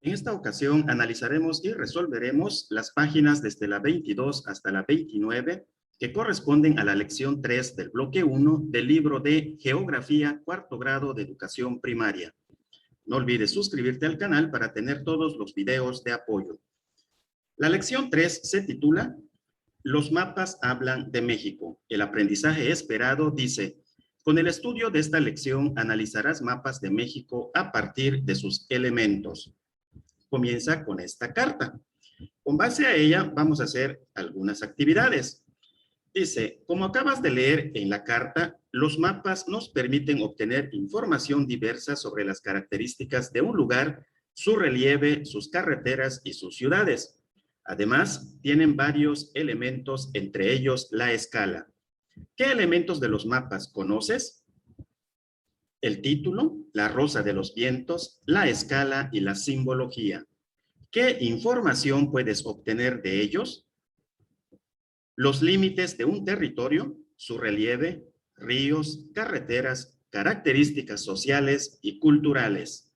En esta ocasión analizaremos y resolveremos las páginas desde la 22 hasta la 29 que corresponden a la lección 3 del bloque 1 del libro de Geografía, cuarto grado de educación primaria. No olvides suscribirte al canal para tener todos los videos de apoyo. La lección 3 se titula Los mapas hablan de México. El aprendizaje esperado dice: con el estudio de esta lección analizarás mapas de México a partir de sus elementos. Comienza con esta carta. Con base a ella vamos a hacer algunas actividades. Dice, como acabas de leer en la carta, los mapas nos permiten obtener información diversa sobre las características de un lugar, su relieve, sus carreteras y sus ciudades. Además, tienen varios elementos, entre ellos la escala. ¿Qué elementos de los mapas conoces? El título, la rosa de los vientos, la escala y la simbología. ¿Qué información puedes obtener de ellos? Los límites de un territorio, su relieve, ríos, carreteras, características sociales y culturales.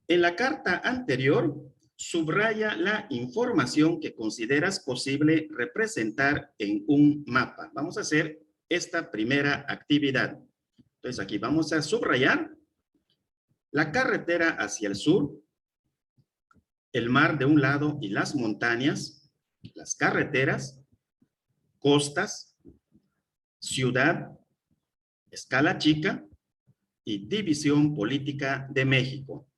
En la carta anterior, subraya la información que consideras posible representar en un mapa. Vamos a hacer esta primera actividad. Entonces aquí vamos a subrayar la carretera hacia el sur, el mar de un lado y las montañas, las carreteras, costas, ciudad, escala chica y división política de México.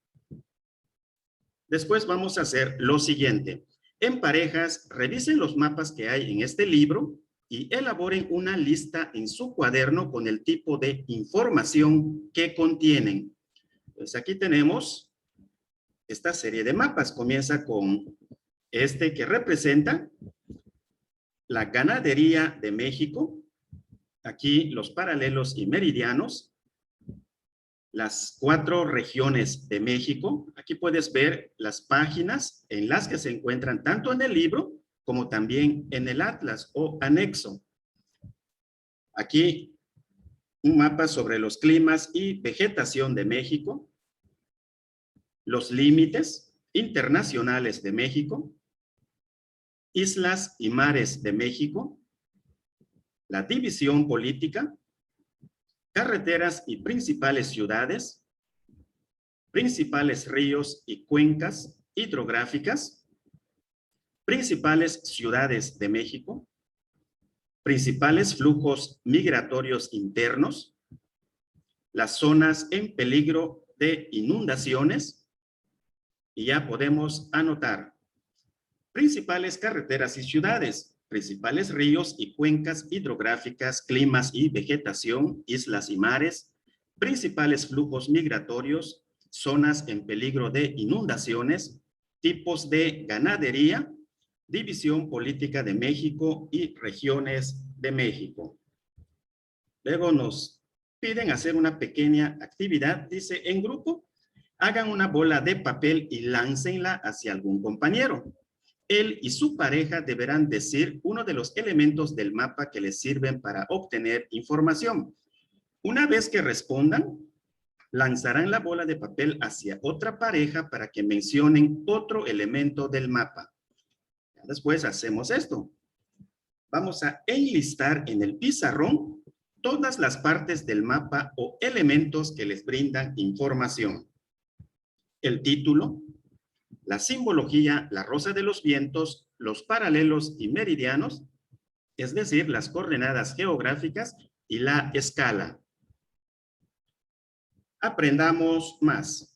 Después vamos a hacer lo siguiente. En parejas, revisen los mapas que hay en este libro y elaboren una lista en su cuaderno con el tipo de información que contienen. Pues aquí tenemos esta serie de mapas. Comienza con este que representa la ganadería de México. Aquí los paralelos y meridianos. Las 4 regiones de México. Aquí puedes ver las páginas en las que se encuentran tanto en el libro como también en el atlas o anexo. Aquí un mapa sobre los climas y vegetación de México, los límites internacionales de México, islas y mares de México, la división política, carreteras y principales ciudades, principales ríos y cuencas hidrográficas, principales ciudades de México, principales flujos migratorios internos, las zonas en peligro de inundaciones, y ya podemos anotar principales carreteras y ciudades, principales ríos y cuencas hidrográficas, climas y vegetación, islas y mares, principales flujos migratorios, zonas en peligro de inundaciones, tipos de ganadería, división política de México y regiones de México. Luego nos piden hacer una pequeña actividad. Dice, en grupo, hagan una bola de papel y láncenla hacia algún compañero. Él y su pareja deberán decir uno de los elementos del mapa que les sirven para obtener información. Una vez que respondan, lanzarán la bola de papel hacia otra pareja para que mencionen otro elemento del mapa. Después hacemos esto. Vamos a enlistar en el pizarrón todas las partes del mapa o elementos que les brindan información. El título, la simbología, la rosa de los vientos, los paralelos y meridianos, es decir, las coordenadas geográficas y la escala. Aprendamos más.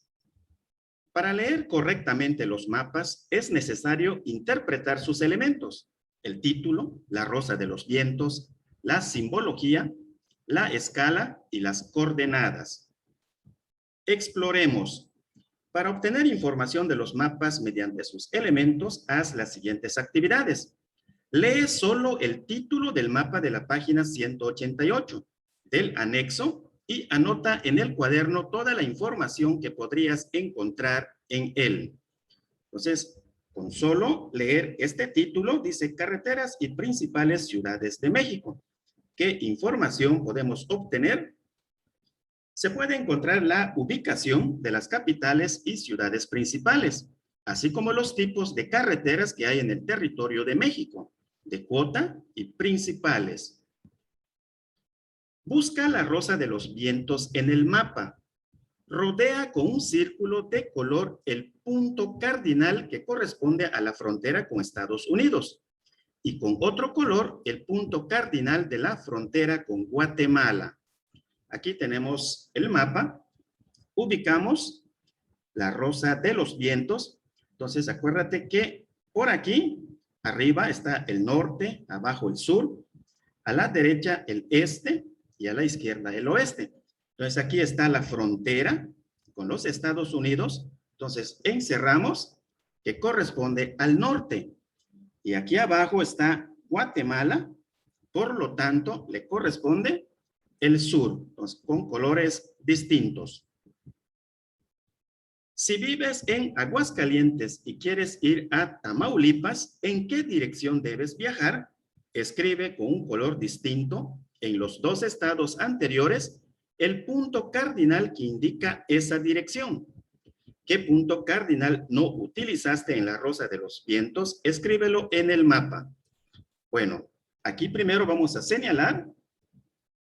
Para leer correctamente los mapas es necesario interpretar sus elementos: el título, la rosa de los vientos, la simbología, la escala y las coordenadas. Exploremos. Para obtener información de los mapas mediante sus elementos, haz las siguientes actividades. Lee solo el título del mapa de la página 188 del anexo y anota en el cuaderno toda la información que podrías encontrar en él. Entonces, con solo leer este título, dice carreteras y principales ciudades de México. ¿Qué información podemos obtener? se puede encontrar la ubicación de las capitales y ciudades principales, así como los tipos de carreteras que hay en el territorio de México, de cuota y principales. Busca la Rosa de los Vientos en el mapa. Rodea con un círculo de color el punto cardinal que corresponde a la frontera con Estados Unidos y con otro color el punto cardinal de la frontera con Guatemala. Aquí tenemos el mapa, ubicamos la Rosa de los Vientos. Entonces, acuérdate que por aquí, arriba está el norte, abajo el sur, a la derecha el este y a la izquierda el oeste. Entonces, aquí está la frontera con los Estados Unidos. Entonces, encerramos que corresponde al norte. Y aquí abajo está Guatemala, por lo tanto, le corresponde el sur, entonces, con colores distintos. Si vives en Aguascalientes y quieres ir a Tamaulipas, ¿en qué dirección debes viajar? Escribe con un color distinto en los dos estados anteriores el punto cardinal que indica esa dirección. ¿Qué punto cardinal no utilizaste en la Rosa de los Vientos? Escríbelo en el mapa. Bueno, aquí primero vamos a señalar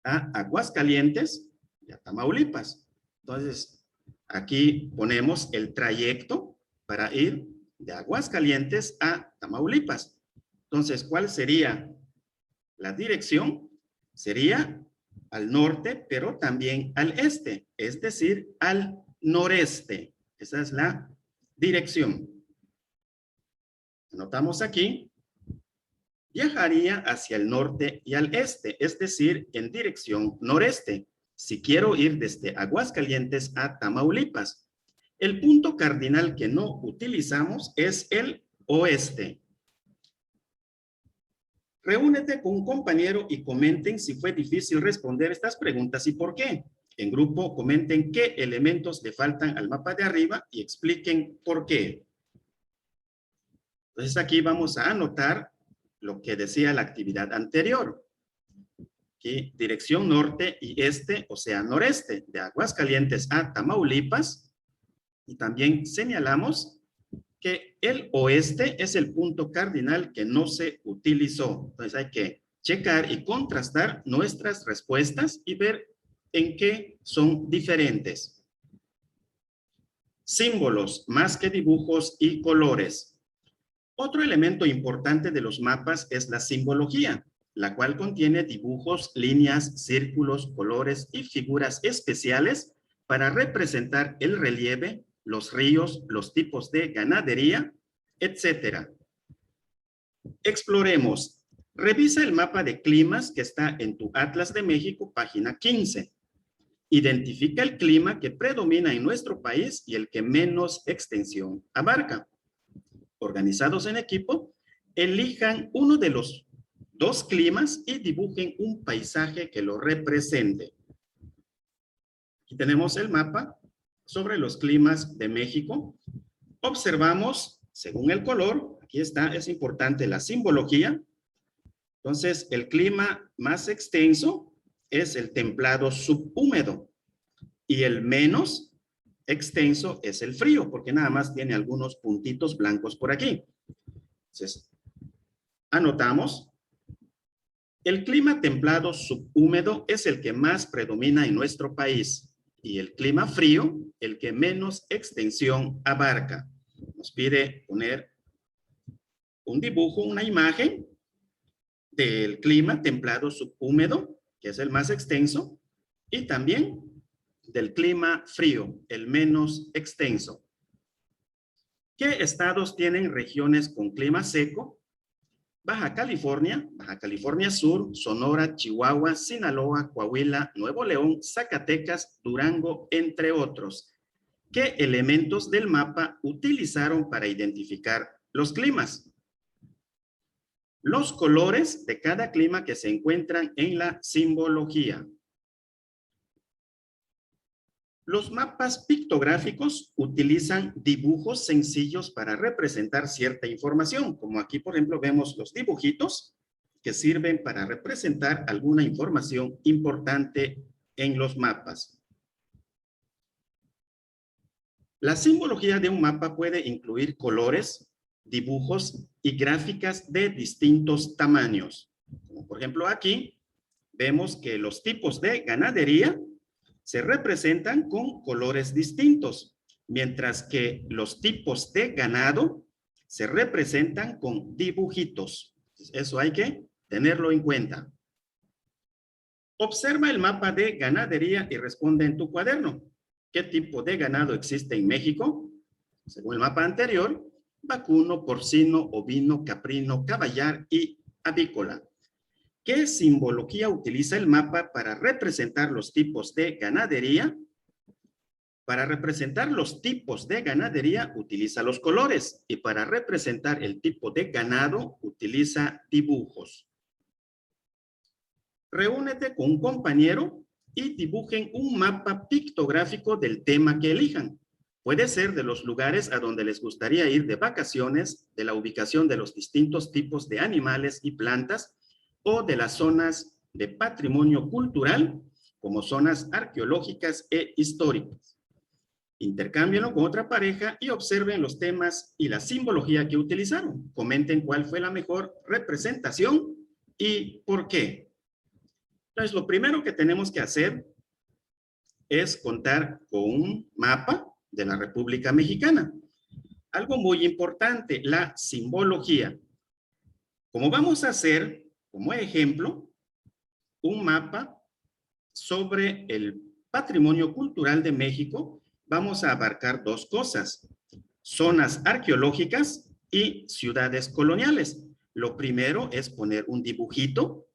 a Aguascalientes y a Tamaulipas. Entonces, aquí ponemos el trayecto para ir de Aguascalientes a Tamaulipas. Entonces, ¿cuál sería la dirección? Sería al norte, pero también al este, es decir, al noreste. Esa es la dirección. Anotamos aquí. Viajaría hacia el norte y al este, es decir, en dirección noreste, si quiero ir desde Aguascalientes a Tamaulipas. El punto cardinal que no utilizamos es el oeste. Reúnete con un compañero y comenten si fue difícil responder estas preguntas y por qué. En grupo comenten qué elementos le faltan al mapa de arriba y expliquen por qué. Entonces aquí vamos a anotar lo que decía la actividad anterior. Aquí, dirección norte y este, o sea, noreste, de Aguascalientes a Tamaulipas. Y también señalamos que el oeste es el punto cardinal que no se utilizó. Entonces hay que checar y contrastar nuestras respuestas y ver en qué son diferentes. Símbolos, más que dibujos y colores. Otro elemento importante de los mapas es la simbología, la cual contiene dibujos, líneas, círculos, colores y figuras especiales para representar el relieve, los ríos, los tipos de ganadería, etc. Exploremos. Revisa el mapa de climas que está en tu Atlas de México, página 15. Identifica el clima que predomina en nuestro país y el que menos extensión abarca. Organizados en equipo, elijan uno de los dos climas y dibujen un paisaje que lo represente. Aquí tenemos el mapa sobre los climas de México. Observamos, según el color, aquí está, es importante la simbología. Entonces, el clima más extenso es el templado subhúmedo y el menos extenso es el frío, porque nada más tiene algunos puntitos blancos por aquí. Entonces, anotamos. El clima templado subhúmedo es el que más predomina en nuestro país y el clima frío, el que menos extensión abarca. Nos pide poner un dibujo, una imagen del clima templado subhúmedo, que es el más extenso, y también del clima frío, el menos extenso. ¿Qué estados tienen regiones con clima seco? Baja California Sur, Sonora, Chihuahua, Sinaloa, Coahuila, Nuevo León, Zacatecas, Durango, entre otros. ¿Qué elementos del mapa utilizaron para identificar los climas? Los colores de cada clima que se encuentran en la simbología. Los mapas pictográficos utilizan dibujos sencillos para representar cierta información, como aquí, por ejemplo, vemos los dibujitos que sirven para representar alguna información importante en los mapas. La simbología de un mapa puede incluir colores, dibujos y gráficas de distintos tamaños. Como por ejemplo aquí vemos que los tipos de ganadería se representan con colores distintos, mientras que los tipos de ganado se representan con dibujitos. Eso hay que tenerlo en cuenta. Observa el mapa de ganadería y responde en tu cuaderno. ¿Qué tipo de ganado existe en México? Según el mapa anterior, vacuno, porcino, ovino, caprino, caballar y avícola. ¿Qué simbología utiliza el mapa para representar los tipos de ganadería? Para representar los tipos de ganadería utiliza los colores y para representar el tipo de ganado utiliza dibujos. Reúnete con un compañero y dibujen un mapa pictográfico del tema que elijan. Puede ser de los lugares a donde les gustaría ir de vacaciones, de la ubicación de los distintos tipos de animales y plantas o de las zonas de patrimonio cultural como zonas arqueológicas e históricas. Intercámbienlo con otra pareja y observen los temas y la simbología que utilizaron. Comenten cuál fue la mejor representación y por qué. Entonces, lo primero que tenemos que hacer es contar con un mapa de la República Mexicana. Algo muy importante, la simbología. Como vamos a hacer, como ejemplo, un mapa sobre el patrimonio cultural de México, vamos a abarcar dos cosas: zonas arqueológicas y ciudades coloniales. Lo primero es poner un dibujito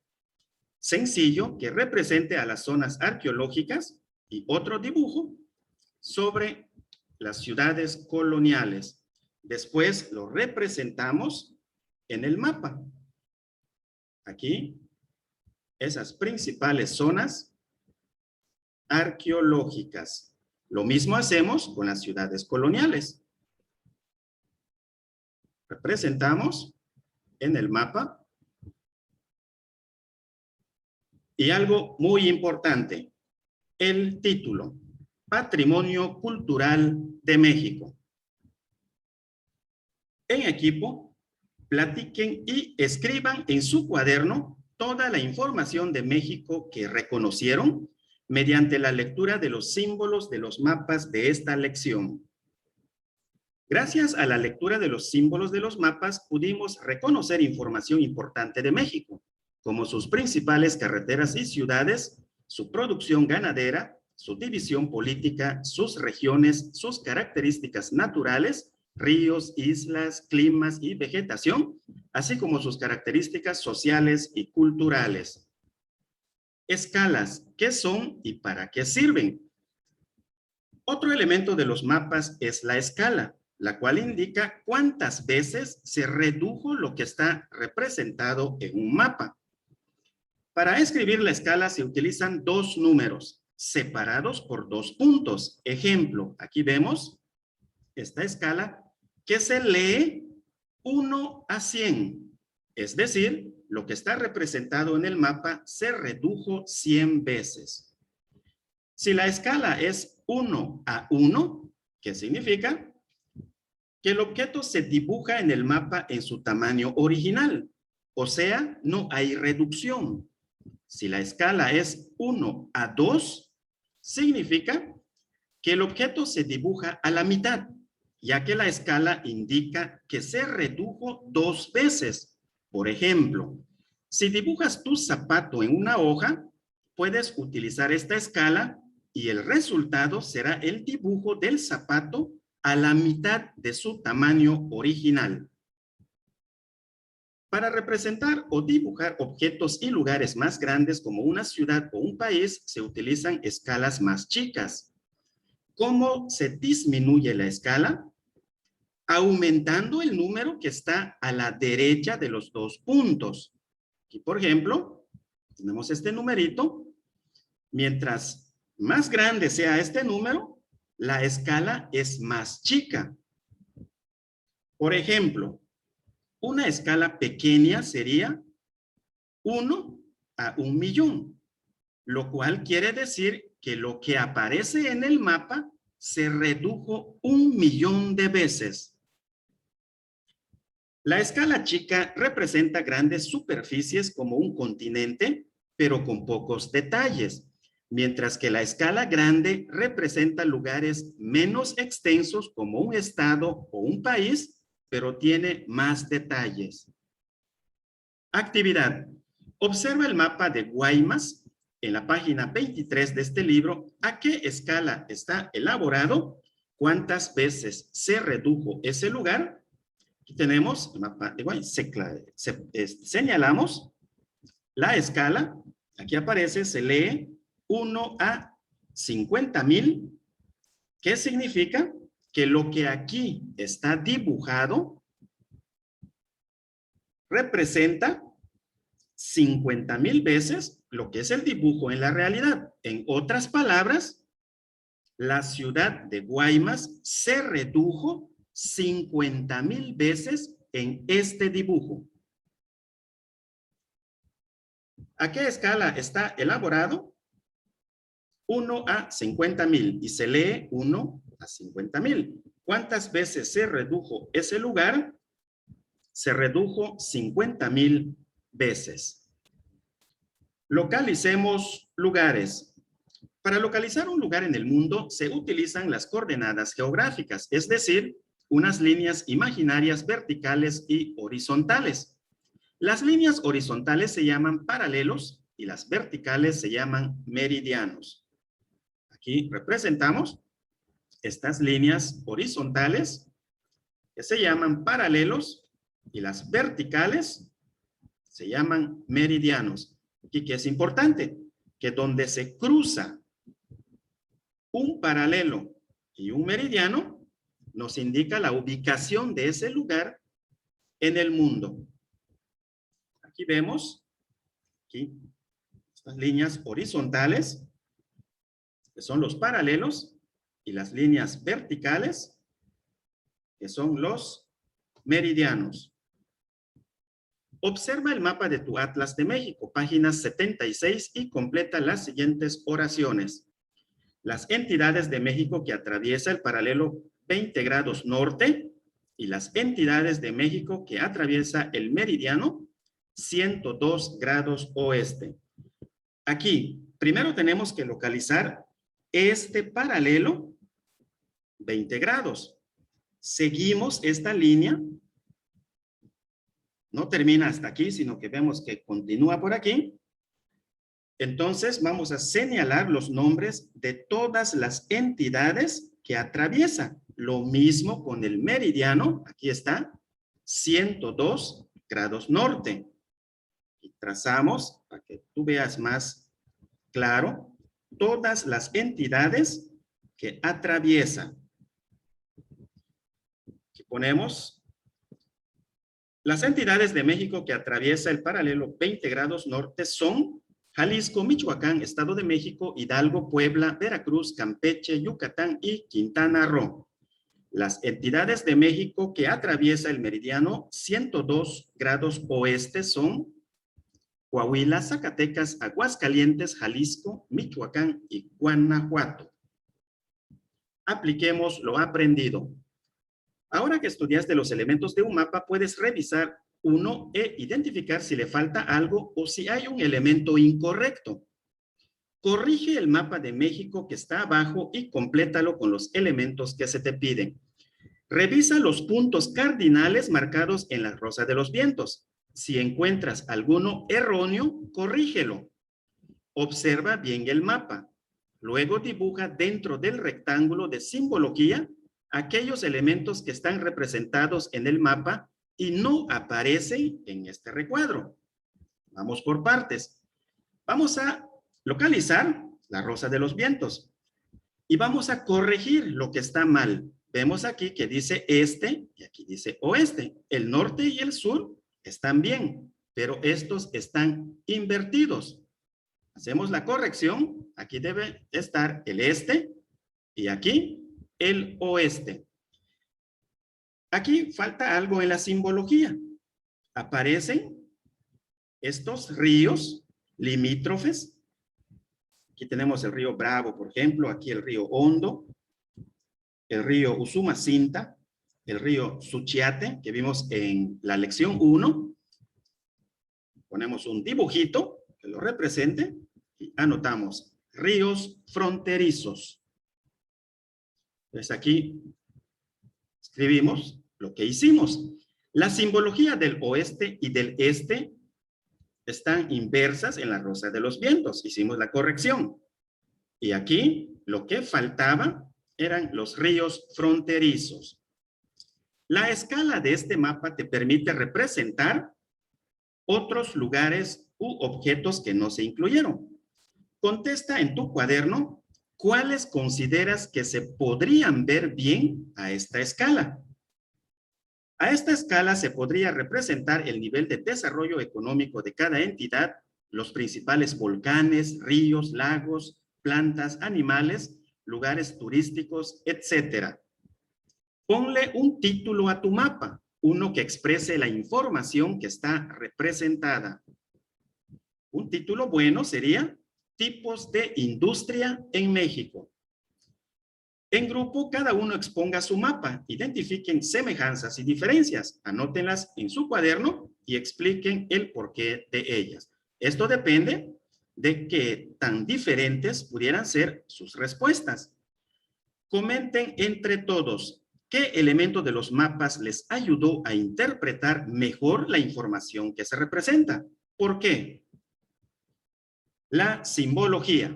sencillo que represente a las zonas arqueológicas y otro dibujo sobre las ciudades coloniales. Después lo representamos en el mapa. Aquí, esas principales zonas arqueológicas. Lo mismo hacemos con las ciudades coloniales. Representamos en el mapa. Y algo muy importante, el título: Patrimonio Cultural de México. En equipo, platiquen y escriban en su cuaderno toda la información de México que reconocieron mediante la lectura de los símbolos de los mapas de esta lección. Gracias a la lectura de los símbolos de los mapas, pudimos reconocer información importante de México, como sus principales carreteras y ciudades, su producción ganadera, su división política, sus regiones, sus características naturales, ríos, islas, climas y vegetación, así como sus características sociales y culturales. Escalas, ¿qué son y para qué sirven? Otro elemento de los mapas es la escala, la cual indica cuántas veces se redujo lo que está representado en un mapa. Para escribir la escala se utilizan dos números separados por dos puntos. Ejemplo, aquí vemos esta escala que se lee 1 a 100. Es decir, lo que está representado en el mapa se redujo 100 veces. Si la escala es 1 a 1, ¿qué significa? Que el objeto se dibuja en el mapa en su tamaño original. O sea, no hay reducción. Si la escala es 1 a 2, significa que el objeto se dibuja a la mitad, ya que la escala indica que se redujo 2 veces. Por ejemplo, si dibujas tu zapato en una hoja, puedes utilizar esta escala y el resultado será el dibujo del zapato a la mitad de su tamaño original. Para representar o dibujar objetos y lugares más grandes como una ciudad o un país, se utilizan escalas más chicas. ¿Cómo se disminuye la escala? Aumentando el número que está a la derecha de los dos puntos. Aquí, por ejemplo, tenemos este numerito. Mientras más grande sea este número, la escala es más chica. Por ejemplo, una escala pequeña sería 1 a 1.000.000, lo cual quiere decir que lo que aparece en el mapa se redujo 1.000.000 de veces. La escala chica representa grandes superficies como un continente, pero con pocos detalles, mientras que la escala grande representa lugares menos extensos como un estado o un país, pero tiene más detalles. Actividad. Observa el mapa de Guaymas en la página 23 de este libro. ¿A qué escala está elaborado? ¿Cuántas veces se redujo ese lugar? Aquí tenemos el mapa de Guaymas. Señalamos la escala. Aquí aparece, se lee 1 a 50.000. ¿Qué significa? Que lo que aquí está dibujado representa 50.000 veces lo que es el dibujo en la realidad. En otras palabras, la ciudad de Guaymas se redujo 50.000 veces en este dibujo. ¿A qué escala está elaborado? 1 a 50.000 y se lee 1 a 50.000. ¿Cuántas veces se redujo ese lugar? Se redujo 50.000 veces. Localicemos lugares. Para localizar un lugar en el mundo se utilizan las coordenadas geográficas, es decir, unas líneas imaginarias verticales y horizontales. Las líneas horizontales se llaman paralelos y las verticales se llaman meridianos. Aquí representamos estas líneas horizontales que se llaman paralelos y las verticales se llaman meridianos. Y que es importante, que donde se cruza un paralelo y un meridiano, nos indica la ubicación de ese lugar en el mundo. Aquí vemos, aquí, estas líneas horizontales, que son los paralelos, y las líneas verticales, que son los meridianos. Observa el mapa de tu Atlas de México, página 76, y completa las siguientes oraciones. Las entidades de México que atraviesa el paralelo 20 grados norte y las entidades de México que atraviesa el meridiano 102 grados oeste. Aquí, primero tenemos que localizar este paralelo 20 grados. Seguimos esta línea. No termina hasta aquí, sino que vemos que continúa por aquí. Entonces, vamos a señalar los nombres de todas las entidades que atraviesa. Lo mismo con el meridiano. Aquí está, 102 grados norte. Y trazamos, para que tú veas más claro, todas las entidades que atraviesa. Aquí ponemos las entidades de México que atraviesa el paralelo 20 grados norte son Jalisco, Michoacán, Estado de México, Hidalgo, Puebla, Veracruz, Campeche, Yucatán y Quintana Roo. Las entidades de México que atraviesa el meridiano 102 grados oeste son Coahuila, Zacatecas, Aguascalientes, Jalisco, Michoacán y Guanajuato. Apliquemos lo aprendido. Ahora que estudiaste los elementos de un mapa, puedes revisar uno e identificar si le falta algo o si hay un elemento incorrecto. Corrige el mapa de México que está abajo y complétalo con los elementos que se te piden. Revisa los puntos cardinales marcados en la rosa de los vientos. Si encuentras alguno erróneo, corrígelo. Observa bien el mapa. Luego dibuja dentro del rectángulo de simbología aquellos elementos que están representados en el mapa y no aparecen en este recuadro. Vamos por partes. Vamos a localizar la rosa de los vientos y vamos a corregir lo que está mal. Vemos aquí que dice este y aquí dice oeste. El norte y el sur están bien, pero estos están invertidos. Hacemos la corrección. Aquí debe estar el este y aquí el oeste. Aquí falta algo en la simbología. Aparecen estos ríos limítrofes. Aquí tenemos el río Bravo, por ejemplo, aquí el río Hondo. el río Usumacinta, el río Suchiate, que vimos en la lección 1. Ponemos un dibujito que lo represente y anotamos ríos fronterizos. Entonces aquí escribimos lo que hicimos. La simbología del oeste y del este están inversas en la rosa de los vientos. Hicimos la corrección. Y aquí lo que faltaba eran los ríos fronterizos. La escala de este mapa te permite representar otros lugares u objetos que no se incluyeron. Contesta en tu cuaderno cuáles consideras que se podrían ver bien a esta escala. A esta escala se podría representar el nivel de desarrollo económico de cada entidad, los principales volcanes, ríos, lagos, plantas, animales, lugares turísticos, etc. Ponle un título a tu mapa, uno que exprese la información que está representada. Un título bueno sería Tipos de industria en México. En grupo, cada uno exponga su mapa, identifiquen semejanzas y diferencias, anótenlas en su cuaderno y expliquen el porqué de ellas. Esto depende de qué tan diferentes pudieran ser sus respuestas. Comenten entre todos qué elemento de los mapas les ayudó a interpretar mejor la información que se representa. ¿Por qué? La simbología,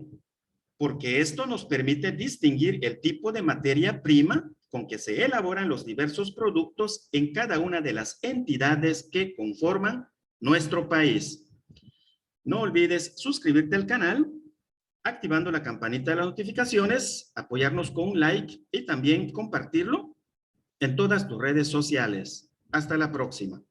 porque esto nos permite distinguir el tipo de materia prima con que se elaboran los diversos productos en cada una de las entidades que conforman nuestro país. No olvides suscribirte al canal, activando la campanita de las notificaciones, apoyarnos con un like y también compartirlo en todas tus redes sociales. Hasta la próxima.